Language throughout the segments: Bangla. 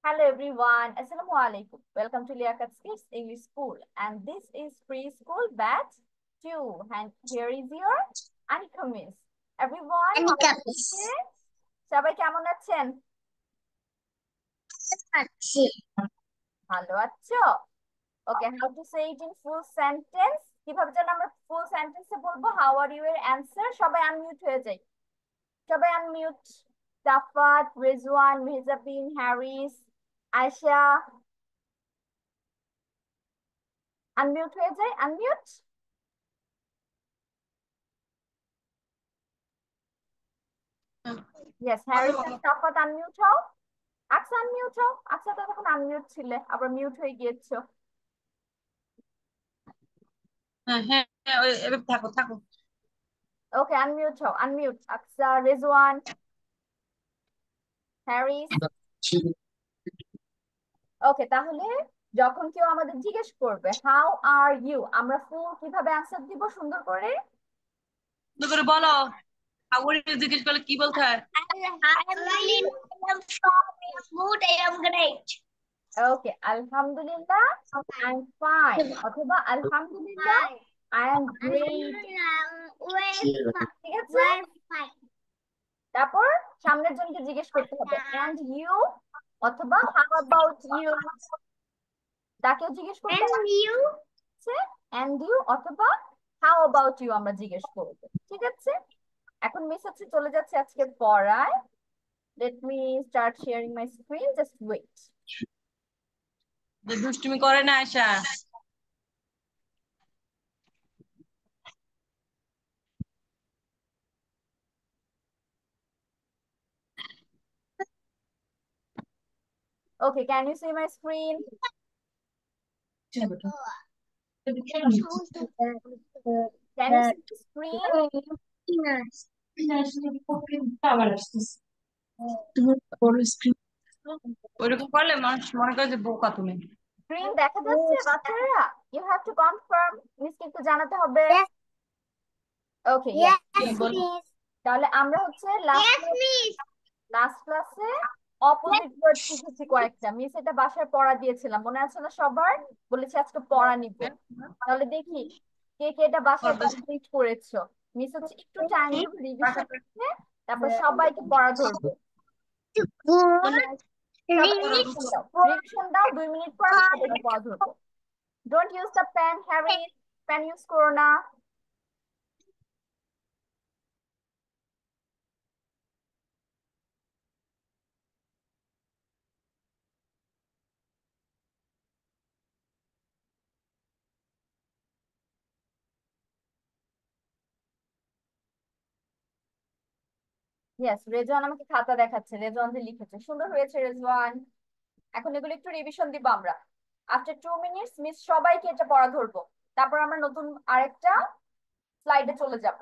Hello everyone. Assalamu alaikum. Welcome to Liaquat Kids English School, and this is preschool batch 2. And here is your Anika Miss. Everyone, Anika ভালো Miss. আছেন? সবাই কেমন আছেন? আছি। ভালো আছো? Okay, how to say it in full sentence? কিভাবে যেন আমরা ফুল সেন্টেন্সে বলবো how are you এর অ্যানসার? সবাই আনমিউট হয়ে যাই। সবাই আনমিউট। সাফাত, রিজওয়ান, মেহজাবিন, হ্যারিস, আয়শা, আনমিউট হয়ে যায়। Unmute. Yes, Harris and Safat unmute হও। আকসা unmute হও। আকসা তো তখন unmute ছিলে, আবার মিউট হয়ে গিয়েছো। হ্যাঁ হ্যাঁ এবার থাকো থাকো। ওকে, unmute হও। unmute আকসা, রিজওয়ান, হ্যারিস। ওকে, তাহলে যখন কেউ আমাদের জিজ্ঞেস করবে হাউ আর ইউ, আমরা ফুল কিভাবে আনসার দিব সুন্দর করে? সুন্দর করে বলো। হাউয়ার জিজ্ঞেস করলে কি বলতে হয়? ওকে, আলহামদুলিল্লাহ আই এম ফাইন, অথবা আলহামদুলিল্লাহ আই এম গ্রেট। ঠিক আছে, তারপর সামনের জনকে জিজ্ঞেস করতে হবে এন্ড ইউ, অথবা হাউ অ্যাবাউট ইউ, তাকেও জিজ্ঞেস করতে হবে এন্ড ইউ অথবা হাউ অ্যাবাউট ইউ আমরা জিজ্ঞেস করব। ঠিক আছে, এখন মিস হচ্ছে চলে যাচ্ছে আজকের পড়ায়। Let me start sharing my screen, just wait. দুষ্টুমি করে না Ayesha. Okay, can you see my screen? Can you see the screen? ওইরকম করলে মানুষ মনে করে যে বোকা তুমি। স্ক্রিন দেখা যাচ্ছে বাচ্চারা? ইউ হ্যাভ টু কনফার্ম, মিসকে একটু জানাতে হবে। ওকে, Yes, বলো। miss. তাহলে আমরা হচ্ছে লাস্ট ক্লাসে অপোজিট ওয়ার্ড শিখেছি কয়েকটা। মিস এটা বাসায় পড়া দিয়েছিলাম, মনে আছে না সবার? বলেছি আজকে পড়া নিব। তাহলে দেখি কে কে এটা বাসায় কমপ্লিট করেছো। মিস হচ্ছে একটু টাইম দেব রিভিশন করতে, তারপর সবাইকে পড়া ধরবো। রিভিশন দাও 2 মিনিট পর আমি সবাইকে পড়া ধরবো। Don't use the pen, Harry, pen use করো না। ইয়েস, রেজওয়ান আমাকে খাতা দেখাচ্ছে। রেজওয়ান যে লিখেছে সুন্দর হয়েছে রেজওয়ান। এখন এগুলো একটু রিভিশন দিব আমরা। আফটার 2 মিনিটস মিস সবাইকে এটা পড়া ধরবো, তারপর আমরা নতুন আরেকটা স্লাইডে চলে যাব।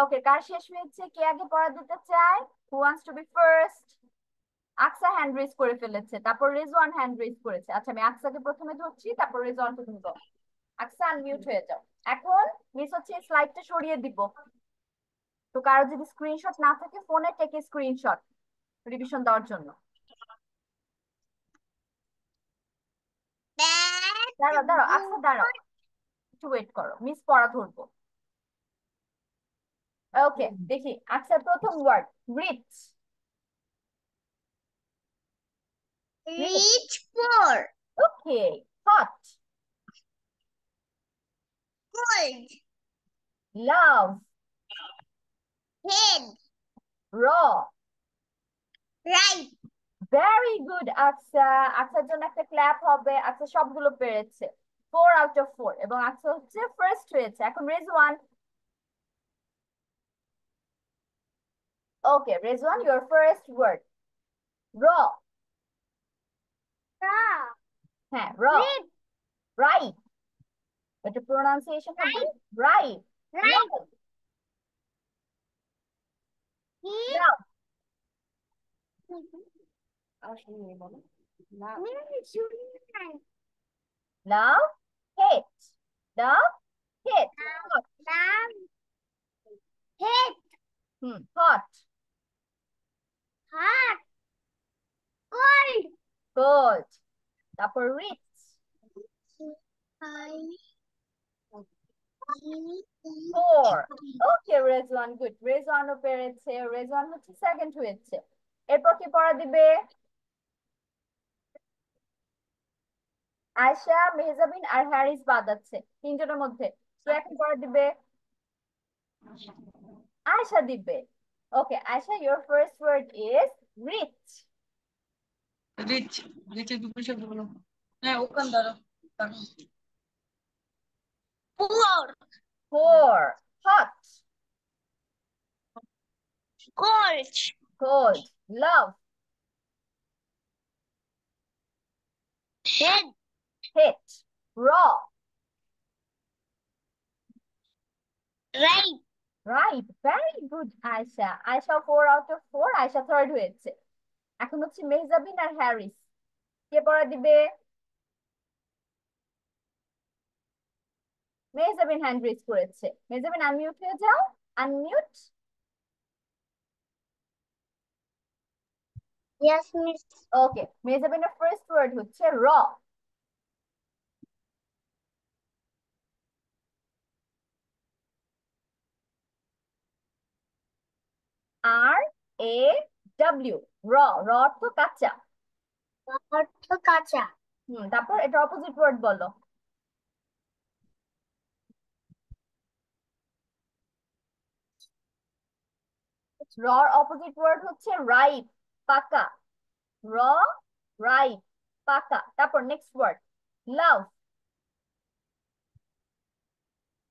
ওকে, কার শেষ হয়েছে? কে আগে পড়া দিতে চায়? Who wants to be first? Aksa hand raise করে ফেলেছে, তারপর রেজওয়ান হ্যান্ড রেজ করেছে। আচ্ছা, আমি আকসাকে প্রথমে ধরছি, তারপর রেজওয়ানকে তুমি দাও। আকসা আনমিউট হয়ে যাও। এখন মিস হচ্ছে স্লাইডটা সরিয়ে দিব। তো কারো যদি স্ক্রিনশট না থাকে ফোনে টেকে স্ক্রিনশট রিভিশন দেওয়ার জন্য। দাঁড়াও দাঁড়াও আকসা দাঁড়াও, একটু ওয়েট করো, মিস পড়া ধরবো। ওকে দেখি আকসার প্রথম word reach. Reach for. Okay hot. Cold. Love. Head. র। Right. ভেরি গুড আকসা, আকসার জন্য একটা ক্ল্যাপ হবে। আকসা সবগুলো পেরেছে 4 out of 4 এবং আকসা হচ্ছে ফার্স্ট হয়েছে। এখন রেজওয়ান। ওকে রেজওয়ান ইউর ফার্স্ট ওয়ার্ড র। Raw. হ্যাঁ র। Rib. রাইট, এটা প্রোনাউন্সিয়েশন হবে রাইট। Right. লাভ। লাভ হেট। লাভ হেট। Head. Hot. Hot. Cold. Cold. তারপর রিচ। ফোর। ওকে রেজওয়ান গুড, রেজওয়ানও পেরেছে। রেজওয়ান হচ্ছে সেকেন্ড হয়েছে। এরপর কি পড়া দিবে? আয়শা, মেহজাবিন আর হ্যারিস বাদ আছে তিনজনের মধ্যে। তো এখন পড়া দিবে আয়শা দিবে। Okay Ayesha your first word is rich. Rich, রিচের বিপরীত শব্দ বলো। হ্যাঁ ওখান দাঁড়াও। Poor. Poor. Hot. Cold. Cold. Love. Head. Hate. র। Right. Right, very good Ayesha. Ayesha 4 out of 4, Ayesha third হয়েছে। এখন হচ্ছে মেহজাবিন আর হ্যারিস, কে পড়া দিবে? মেহজাবিন হ্যান্ড রেজ করেছে। মেহজাবিন আনমিউট হয়ে যাও, আনমিউট। Yes, miss. ওকে মেহজাবিনের ফার্স্ট ওয়ার্ড হচ্ছে র। আর এ ডব্লিউ, র। র অর্থ কাঁচা। অর্থ কাঁচা। তারপর এটা অপোজিট ওয়ার্ড বলো। রর অপোজিট ওয়ার্ড হচ্ছে রাইপ, পাকা। র রাইপ, পাকা। তারপর নেক্সট ওয়ার্ড লাভ।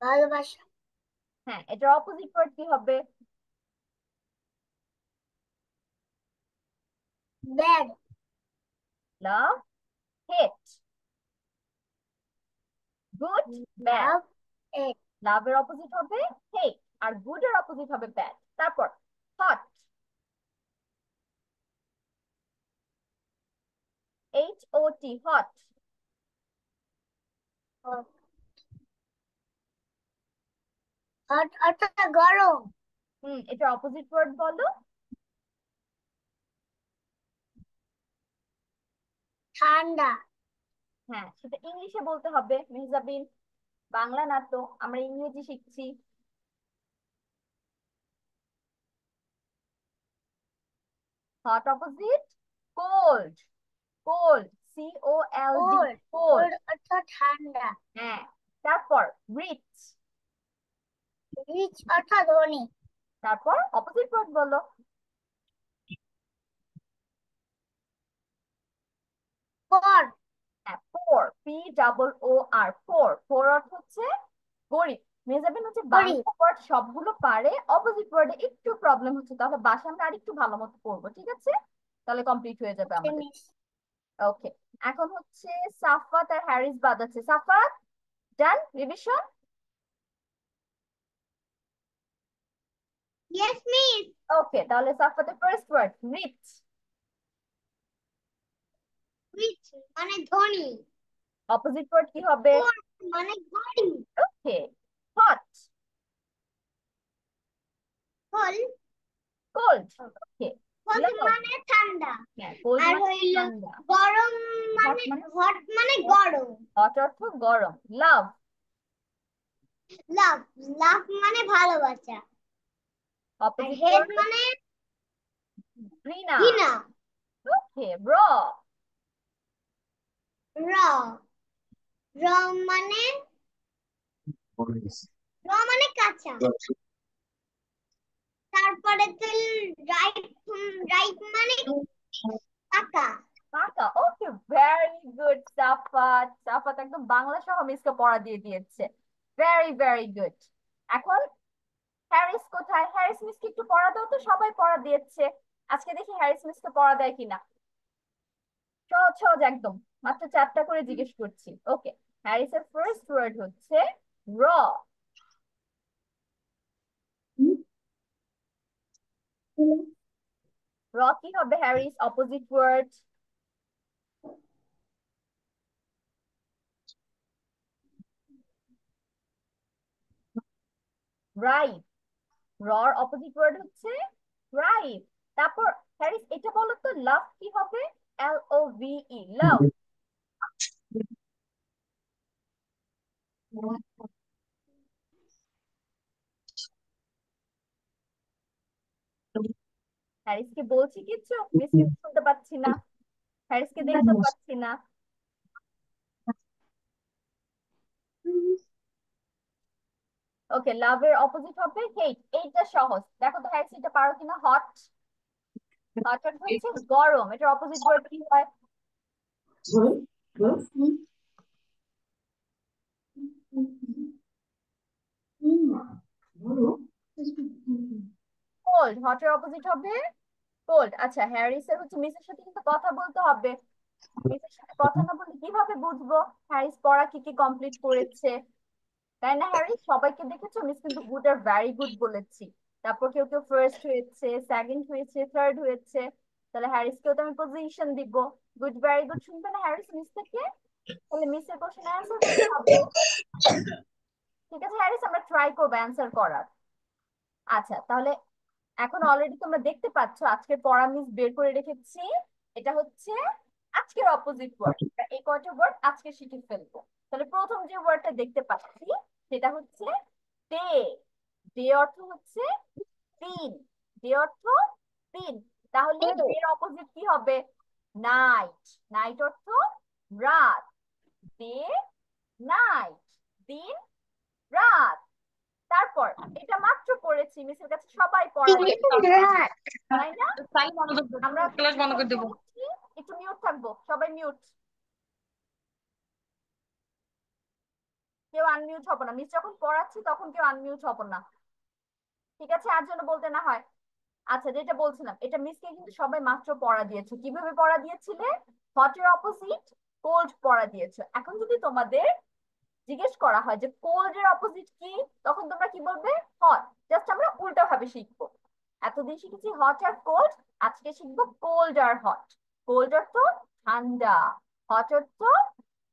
ভালোবাসা। হ্যাঁ এটার অপোজিট ওয়ার্ড কি হবে? Bad. Love hate. Good bad. Love hate. লাভের অপোজিট হবে হেট, আর গুড এর অপোজিট হবে ব্যাড। তারপর হট। HOT hot. হট অর্থাৎ গরম। এটার অপোজিট ওয়ার্ড বলো। ঠান্ডা। হ্যাঁ সেটা ইংলিশে বলতে হবে মেহজাবিন, বাংলা না তো, আমরা ইংরেজি শিখছি। Hot opposite cold. Cold COLD cold. Cold. Cold অর্থাৎ ঠান্ডা। হ্যাঁ তারপর রিচ। রিচ অর্থাৎ ধনী। তারপর অপোজিট ওয়ার্ড বলো। পর। হ্যাঁ পোর, POOR পোর। পোর অর্থ হচ্ছে গরিব। মেজাবিন হচ্ছে গরিব। বাংলা ওয়ার্ড সবগুলো পারে, অপোজিট ওয়ার্ডে একটু প্রবলেম হচ্ছে, তাহলে বাসা আমরা আরেকটু ভালো মতো পড়বো, ঠিক আছে? তাহলে কমপ্লিট হয়ে যাবে আমাদের। মিস। ওকে এখন হচ্ছে সাফাত আর হ্যারিস বাদ আছে। Safat done revision. Yes miss. Okay তাহলে সাফাতের ফার্স্ট ওয়ার্ড রিচ। রিচ মানে ধনী। অপোজিট ওয়ার্ড কি হবে? মানে ঘড়ি। ওকে, হট, হল কোল্ড, ওকে, হট লাভ, মানে ঠান্ডা। হ্যাঁ কোল্ড আর মানে হইল ঠান্ডা, গরম হট মানে মানে হট মানে গরম। হট অর্থ গরম, লাভ, লাভ লাভ মানে ভালোবাসা। আর অপোজিট হেড ওয়ার্ড মানে ঘৃণা, ঘৃণা। ওকে, র, র র মানে র মানে কাঁচা। তারপরে তুই রাইট রাইট মানে পাকা। পাকা, ওকে, ভেরি গুড সাফাত, সাফাত একদম বাংলা সহ মিসকে পড়া দিয়ে দিয়েছে, ভেরি ভেরি গুড। এখন হ্যারিস কোথায়? হ্যারিস মিসকে একটু পড়া দাও তো, সবাই পড়া দিয়েছে, আজকে দেখি হ্যারিস মিসকে পড়া দেয় কিনা। সহজ সহজ একদম, মাত্র 4টা করে জিজ্ঞেস করছি। ওকে, হ্যারিসের ফার্স্ট ওয়ার্ড হচ্ছে র, র কি হবে হ্যারিস? Opposite word. রাইট, রর অপোজিট ওয়ার্ড হচ্ছে রাইট। তারপর হ্যারিস এটা বলো তো, লাভ কি হবে? LOVE, লাভ। হ্যারিসকে বলছি কিছু, মিস কিন্তু শুনতে পাচ্ছি না, হ্যারিসকে দেখতে পাচ্ছি না। ওকে, লাভের অপোজিট হবে হেট, এইটা সহজ, দেখো তো হ্যারিস এটা পারো কিনা। হট, হট হচ্ছে গরম, এটার অপোজিট ওয়ার্ড কি হয়? কোল্ড, হটের অপোজিট হবে কোল্ড। আচ্ছা, হ্যারিসের হচ্ছে মিসের সাথে কিন্তু কথা বলতে হবে, মিসের সাথে কথা না বললে কিভাবে বুঝবো হ্যারিস পড়া কি কি কমপ্লিট করেছে? তাই না হ্যারিস? সবাইকে দেখেছো মিস কিন্তু গুড আর ভেরি গুড বলেছি, তারপর কেউ কেউ ফার্স্ট হয়েছে, সেকেন্ড হয়েছে, থার্ড হয়েছে, তাহলে হ্যারিসকেও তো আমি পজিশন দিব। গুড ভেরি গুড শুনবে না হ্যারিস মিস থেকে? তাহলে মিসের কোশ্চেন অ্যান্সার করতে হবে। ঠিক আছে হ্যারিস, আমরা ট্রাই করবো অ্যান্সার করার। আচ্ছা তাহলে এখন অলরেডি তোমরা দেখতে পাচ্ছ আজকের পড়া মিস বের করে রেখেছি, এটা হচ্ছে আজকের অপোজিট ওয়ার্ড, এই কয়টা ওয়ার্ড আজকে শিখে ফেলবো। তাহলে প্রথম যে ওয়ার্ডটা দেখতে পাচ্ছি সেটা হচ্ছে ডে, ডে অর্থ হচ্ছে দিন, ডে অর্থ দিন, তাহলে ডের অপোজিট কি হবে? নাইট, নাইট অর্থ রাত, ডে নাইট, দিন রাত। তারপর এটা মাত্র পড়েছি, মিসের কাছে সবাই পড়া দিয়েছে, রাত তাই না? তাহলে বন্ধ করে দেবো, আমরা ক্লাস বন্ধ করে দেবো। একটু মিউট থাকবো, সবাই মিউট, কেউ আনমিউট হবো না, মিস যখন পড়াচ্ছি তখন কেউ আনমিউট হবো না, ঠিক আছে? আর জন্য বলতে না হয়। আচ্ছা, যেটা বলছিলাম, এটা মিসকে কিন্তু সবাই মাত্র পড়া দিয়েছো, কিভাবে পড়া দিয়েছিলে? হটের অপোজিট কোল্ড পড়া দিয়েছো। এখন যদি তোমাদের জিজ্ঞেস করা হয় যে কোল্ড এর অপোজিট কি, তখন তোমরা কি বলবে? হট। জাস্ট আমরা উল্টা ভাবে শিখবো, এতদিন শিখেছি হট আর কোল্ড, আজকে শিখবো কোল্ড আর হট। কোল্ড অর্থ ঠান্ডা, হট অর্থ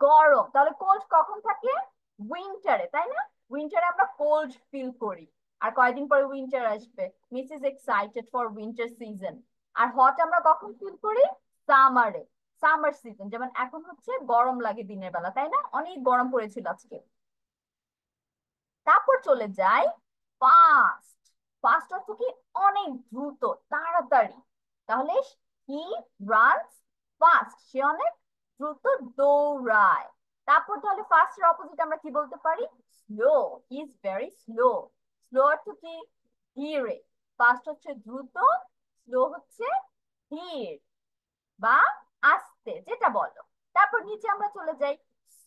গরম। তাহলে কোল্ড কখন থাকে? উইন্টারে, তাই না? উইন্টারে আমরা কোল্ড ফিল করি, আর কয়দিন পরে উইন্টার আসবে, miss is excited for winter season. আর হট আমরা কখন ফিল করি? সামারে, সামার সিজন, যেমন এখন হচ্ছে গরম লাগে দিনের বেলা, তাই না? অনেক গরম পড়েছিল আজকে। তারপর চলে যাই ফাস্ট, ফাস্ট অর্থ কি? অনেক দ্রুত, তাড়াতাড়ি, তাহলে হি রানস ফাস্ট, সে অনেক দ্রুত দৌড়ায়। তারপর তাহলে ফাস্টের অপোজিট আমরা কি বলতে পারি? Slow, he is very slow, slow অর্থ কি? ধীরে, ফাস্ট হচ্ছে দ্রুত, স্লো হচ্ছে ধীর বা আস্তে, যেটা বলো। তারপর নিচে আমরা চলে যাই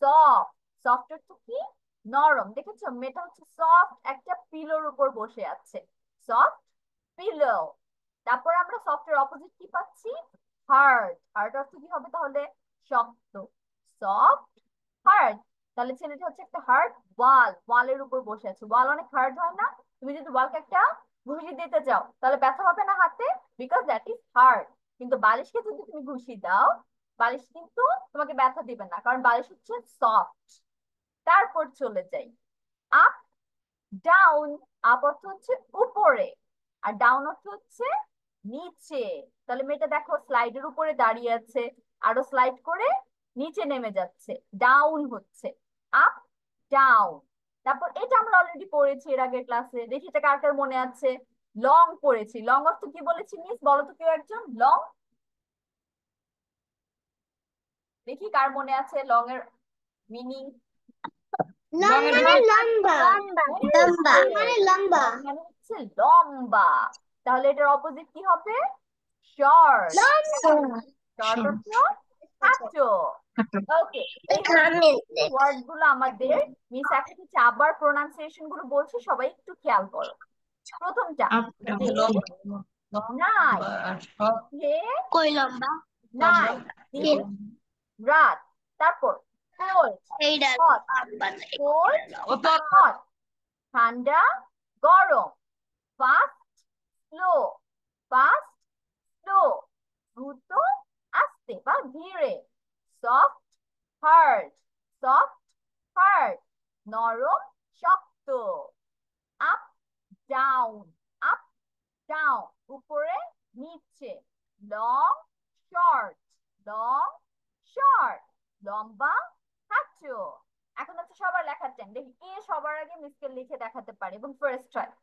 সফট, সফট অর্থ কি? নরম, দেখেছো মেয়েটা হচ্ছে সফট একটা পিলোর উপর বসে আছে, সফট পিলো। তারপর আমরা সফটের অপোজিট কি পাচ্ছি? হার্ড, হার্ড অর্থ কি হবে তাহলে? শক্ত, সফট হার্ড। তাহলে ছেলেটা হচ্ছে একটা হার্ড ওয়াল, ওয়ালের উপর বসে আছে, ওয়াল অনেক হার্ড হয় না? তুমি যদি ওয়ালকে একটা ঘুষি দিতে চাও তাহলে ব্যথা হবে না হাতে? Because that is hard. কিন্তু বালিশকে যদি তুমি ঘুষি দাও, বালিশ কিন্তু তোমাকে ব্যথা দিবে না, কারণ বালিশ হচ্ছে সফট। তারপর চলে যাই আপ ডাউন। আপ অর্থ হচ্ছে উপরে আর ডাউন অর্থ হচ্ছে নিচে। তাহলে মেয়েটা দেখো স্লাইডের উপরে দাঁড়িয়ে আছে, আরো স্লাইড করে নিচে নেমে যাচ্ছে, ডাউন হচ্ছে। Up down. তারপর এটা আমরা অলরেডি পড়েছি এর আগের ক্লাসে, দেখি এটা কার কার মনে আছে। লং পড়েছি। লং অর্থ কি বলেছি মিস, বলো তো কেউ একজন। লং, দেখি কার মনে আছে লং এর মিনিং। লং মানে লম্বা। লম্বা মানে লম্বা। লং মানে হচ্ছে লম্বা। তাহলে এটার অপোজিট কি হবে? শর্ট। শর্ট অর্থ খাটো। ওকে, এই ওয়ার্ড গুলো আমাদের মিস এখন হচ্ছে আবার প্রোনাউন্সিয়েশন গুলো বলছি, সবাই একটু খেয়াল করো। প্রথমটা আপ ডে, ডাউন নাই, হে, কই লম্বা? নাই, দিন, রাত। তারপর কোল্ড, এইটা হট, লম্বা না। কোল্ড, ওপর হট, ঠান্ডা, গরম, ফাস্ট, স্লো, ফাস্ট, স্লো, দ্রুত, আস্তে বা ধীরে, সফট, হার্ড, সফট, হার্ড, নরম, শক্ত। আপ ডাউন, আপ ডাউন, উপরে নিচে, লং শর্ট, লং শর্ট, লম্বা খাটো। এখন হচ্ছে সবার লেখার টাইম, দেখি কে সবার আগে মিসকে লিখে দেখাতে পারে এবং ফার্স্ট হয়।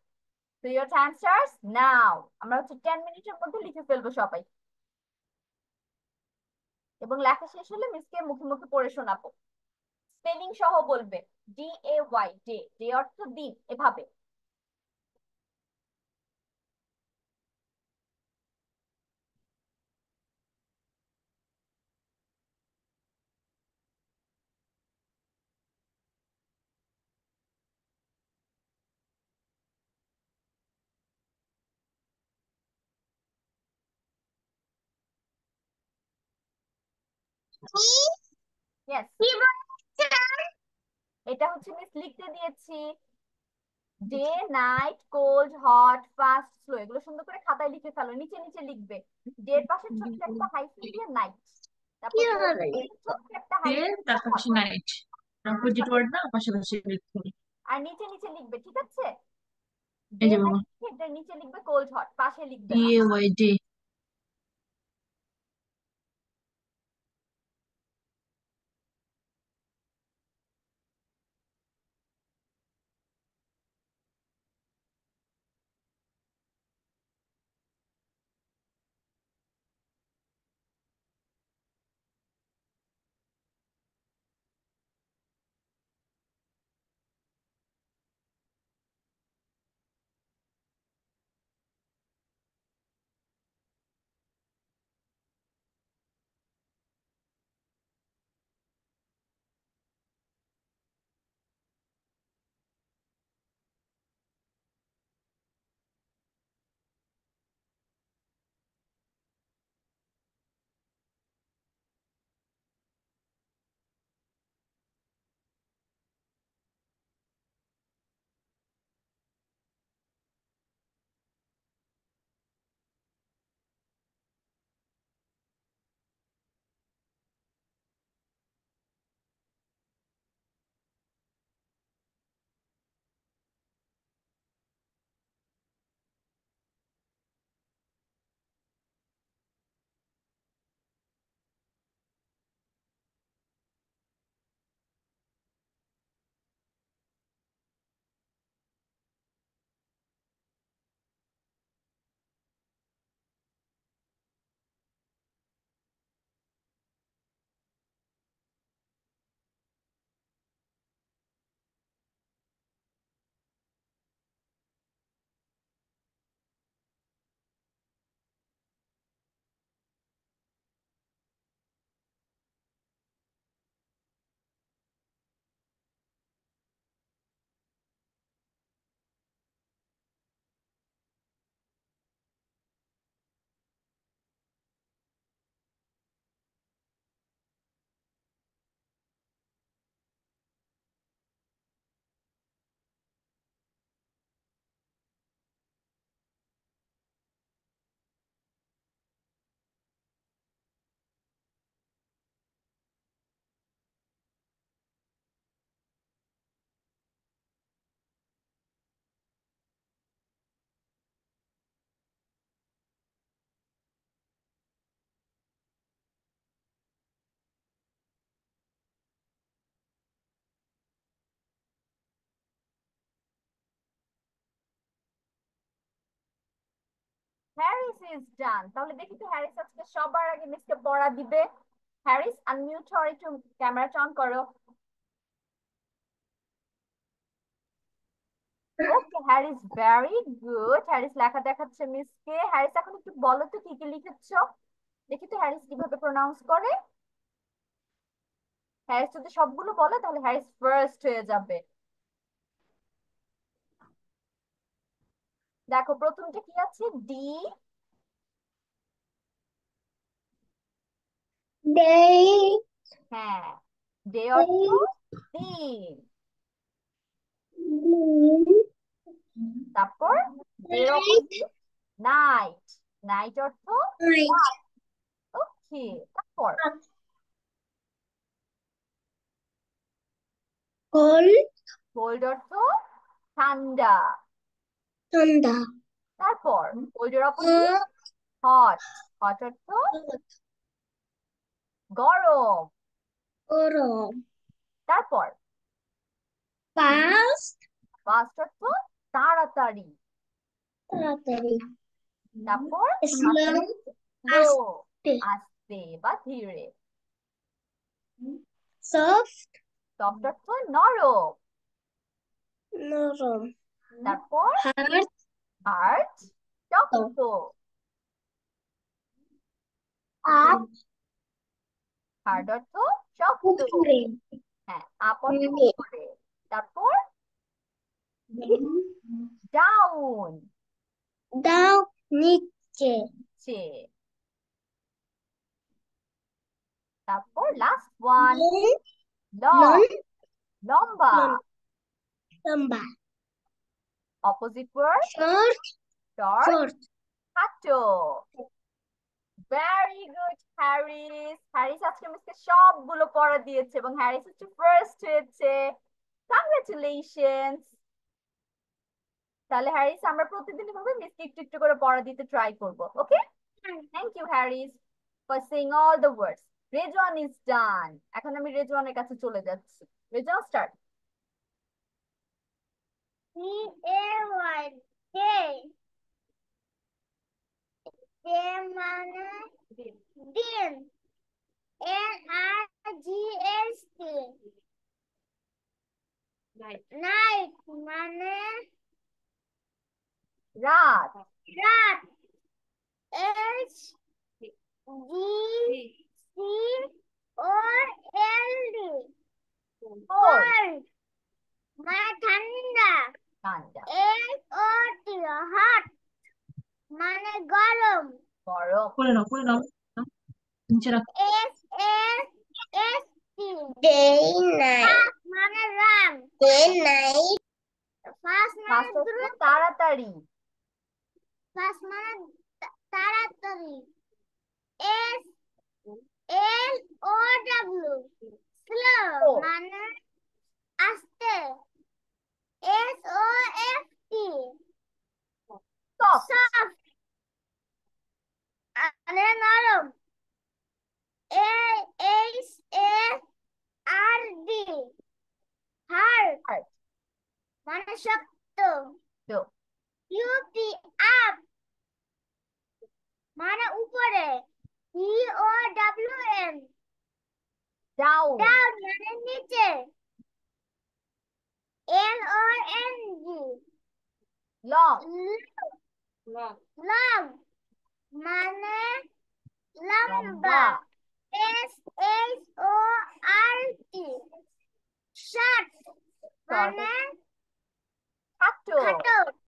So your time starts now. আমরা হচ্ছে 10 মিনিটের মধ্যে লিখে ফেলবো সবাই, এবং লেখা শেষ হলে মিসকে মুখে মুখে পড়ে শোনাবো। স্পেলিং সহ বলবে। DAY, ডে, ডে অর্থ দিন, এভাবে। ইয়েস, কি বলছে? এটা হচ্ছে মিস লিখতে দিয়েছি। Day, night, cold, hot, fast, slow, এগুলো সুন্দর করে খাতায় লিখে ফেলো, নিচে নিচে লিখবে। ডে এর পাশে ছোট্ট একটা হাইফেন দিয়ে নাইট, তারপর কোল্ড এর পাশে ছোট্ট একটা দিয়ে হাইফেন দিয়ে তারপর হট, নাইট অপোজিট ওয়ার্ড না পাশাপাশি লিখতে হবে। আর নিচে নিচে লিখবে, ঠিক আছে? এই ডে যে বাবা, নাইট লিখে এটার নিচে লিখবে কোল্ড হট, পাশে লিখবে ডি না। A Y day. Haris is done. তাহলে দেখি তো হ্যারিস আজকে সবার আগে মিসকে পড়া দিবে। হ্যারিস আনমিউট হও, একটু ক্যামেরাটা অন করো। ওকে হ্যারিস, ভেরি গুড। হ্যারিস লেখা দেখাচ্ছে মিসকে। হ্যারিস এখন একটু বলো তো কি কি লিখেছো, দেখি তো হ্যারিস কিভাবে প্রোনাউন্স করে। হ্যারিস যদি সবগুলো বলে তাহলে হ্যারিস ফার্স্ট হয়ে যাবে। দেখো প্রথমটা কি আছে, ডি। Day. হ্যাঁ, ডে অর্থ দিন। তারপর এর Night. Opposite night. নাইট অর্থ Night. রাত। ওকে, তারপর Cold. কোল্ড অর্থ ঠান্ডা। Thunder. তারপর কোল্ডের অপোজিট Hot. হট। হট অর্থ গরম। Gorob. তারপর Fast. ফাস্ট অর্থ তাড়াতাড়ি। তাড়াতাড়ি। তারপর Slow. স্লো, আস্তে। আস্তে বা ধীরে। Soft. সফট অর্থ নরম। নরম। তারপর Hard. হার্ড, শক্ত। Up. হার্ড অর্থ শক্ত। উপরে। হ্যাঁ, আপ অর্থ নিচে। উপরে। তারপর ডাউন, Down. নিচে। নিচে। তারপর লাস্ট ওয়ান লং, Long. লম্বা। Long. লম্বা। Opposite word Short. Short, Short. খাটো। Very good Haris. হ্যারিস আজকে মিসকে সবগুলো পড়া দিয়েছে এবং হ্যারিস হচ্ছে ফার্স্ট হয়েছে। কংগ্রেচুলেশনস। তাহলে হ্যারিস আমরা প্রতিদিন এভাবে মিসকে একটু একটু করে পড়া দিতে ট্রাই করব। Okay, thank you Haris for saying all the words. Rezwan is done. এখন আমি রেজওয়ানের কাছে চলে যাচ্ছি। Rezwan start. D-A-Y. Day. Day মানে দিন। N-I-G-H-T. Night মানে রাত। রাত। H-D-C-O-L-D. কোল্ড, Cold মানে ঠান্ডা। ঠান্ডা। H-O-T. Hot মানে গরম। গরম। করে নাও নিচে রাখো। S-S-S-T. Day night মানে রাত। Day night. Fast মানে ফার্স্ট হচ্ছে দ্রুত। তাড়াতাড়ি। Fast মানে তাড়াতাড়ি। S L O W. Slow ও, মানে আস্তে। S O F T. Soft. Soft মানে নরম। A H A R D. Hard মানে শক্ত। তো U P. Up মানে উপরে। D O W N. Down, Down মানে নিচে। L O N G. Long, Long মানে লম্বা। লম্বা। S H O R T. Short short, মানে খাটো। খাটো।